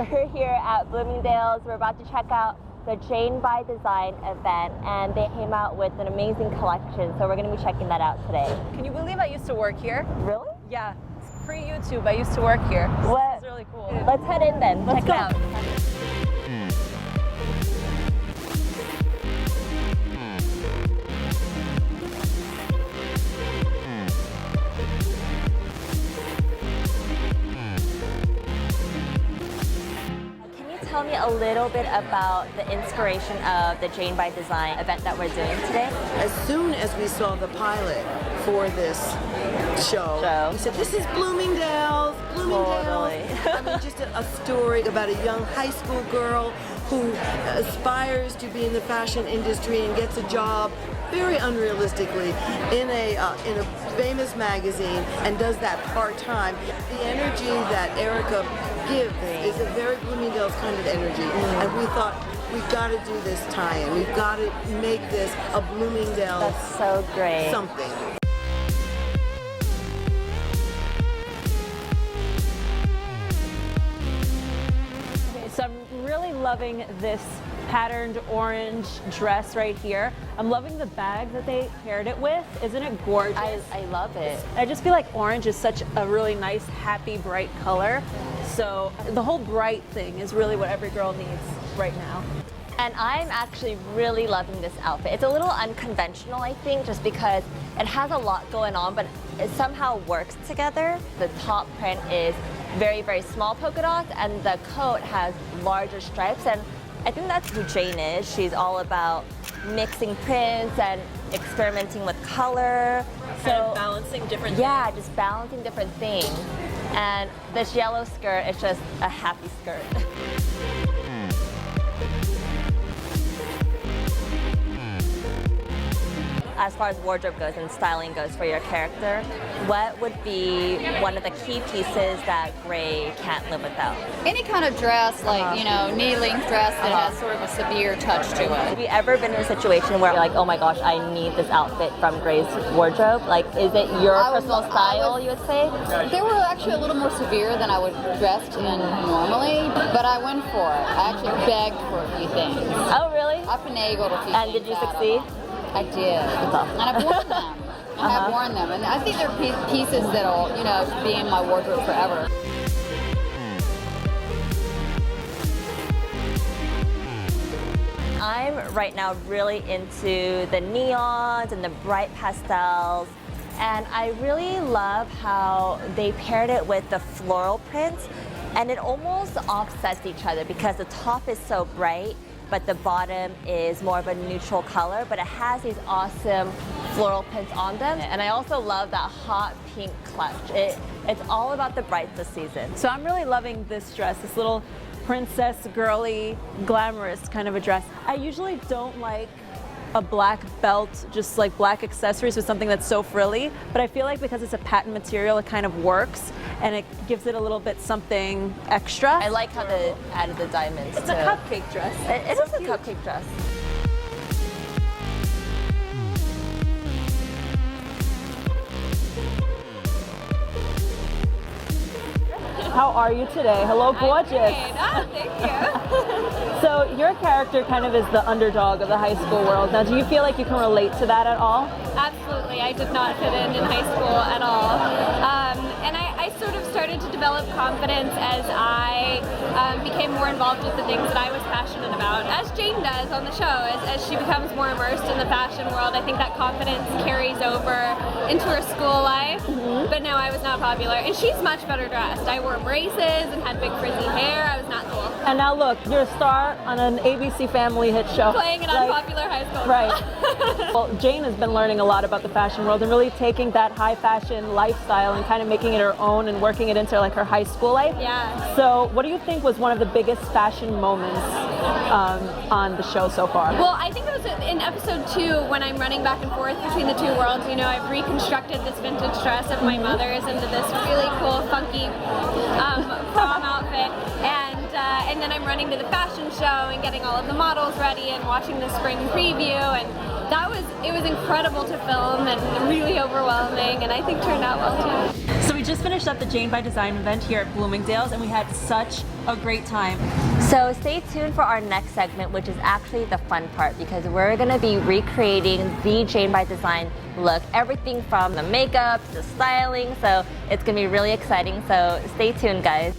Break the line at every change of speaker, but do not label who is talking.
We're here at Bloomingdale's. We're about to check out the Jane by Design event, and they came out with an amazing collection, so we're going to be checking that out today.
Can you believe I used to work here?
Really?
Yeah, pre-YouTube, I used to work here.
What?
This is really cool.
Let's head in then.
Let's
Check it
go.
out. Tell me a little bit about the inspiration of the Jane by Design event that we're doing today.
As soon as we saw the pilot for this show, we said, this is Bloomingdale's.
Totally.
I mean, just a story about a young high school girl who aspires to be in the fashion industry and gets a job very unrealistically in a famous magazine and does that part-time. The energy that Erica gives is a very Bloomingdale's kind of energy, and we thought we've got to do this tie-in. We've got to make this a Bloomingdale's
That's so great.
something.
So I'm really loving this patterned orange dress right here. I'm loving the bag that they paired it with. Isn't it gorgeous?
I love it.
I just feel like orange is such a really nice, happy, bright color. So the whole bright thing is really what every girl needs right now.
And I'm actually really loving this outfit. It's a little unconventional, I think, just because it has a lot going on, but it somehow works together. The top print is very, very small polka dots, and the coat has larger stripes. And I think that's who Jane is. She's all about mixing prints and experimenting with color.
Kind of balancing different
Yeah, just balancing different things. And this yellow skirt is just a happy skirt. As far as wardrobe goes and styling goes for your character, what would be one of the key pieces that Gray can't live without?
Any kind of dress, like, you know, knee-length dress that has sort of a severe touch to it.
Have you ever been in a situation where you're like, oh my gosh, I need this outfit from Gray's wardrobe? Like, is it your personal style, you would say?
They were actually a little more severe than I would dress in normally, but I went for it. I actually begged for a few things.
Oh, really?
I finagled a few
And
things
did you
out of
succeed?
them. I did. And I've worn them. I have worn them. And I think they're pieces that'll, you know, be in my wardrobe forever.
I'm right now really into the neons and the bright pastels. And I really love how they paired it with the floral prints. And it almost offsets each other because the top is so bright, but the bottom is more of a neutral color, but it has these awesome floral prints on them. And I also love that hot pink clutch. It's all about the brights this season.
So I'm really loving this dress, this little princess, girly, glamorous kind of a dress. I usually don't like a black belt, just like black accessories with something that's so frilly, but I feel like because it's a patent material, it kind of works and it gives it a little bit something extra.
I like how they added the diamonds.
It's a cupcake dress.
It is a cupcake dress.
How are you today? Hello, gorgeous.
Oh, thank you.
So your character kind of is the underdog of the high school world. Now, do you feel like you can relate to that at all?
Absolutely. I did not fit in high school at all. And I sort of started to develop confidence as I became more involved with the things that I was passionate about, as Jane does on the show. As she becomes more immersed in the fashion world, I think that confidence carries over into her school life. But no, I was not popular. And she's much better dressed. I wore braces and had big frizzy hair. I was not cool.
And now look, you're a star on an ABC Family hit show.
Playing an unpopular high school.
Right. Well, Jane has been learning a lot about the fashion world and really taking that high fashion lifestyle and kind of making it her own and working it into like her high school life.
Yeah.
So what do you think was one of the biggest fashion moments on the show so far?
Well, I think it was in episode 2 when I'm running back and forth between the two worlds. You know, I've reconstructed this vintage dress of my mother's into this really cool, funky prom outfit. and then I'm running to the fashion show and getting all of the models ready and watching the spring preview, and it was incredible to film and really overwhelming, and I think turned out well too.
So we just finished up the Jane by Design event here at Bloomingdale's, and we had such a great time.
So stay tuned for our next segment, which is actually the fun part, because we're gonna be recreating the Jane by Design look, everything from the makeup to the styling, so it's gonna be really exciting, so stay tuned guys.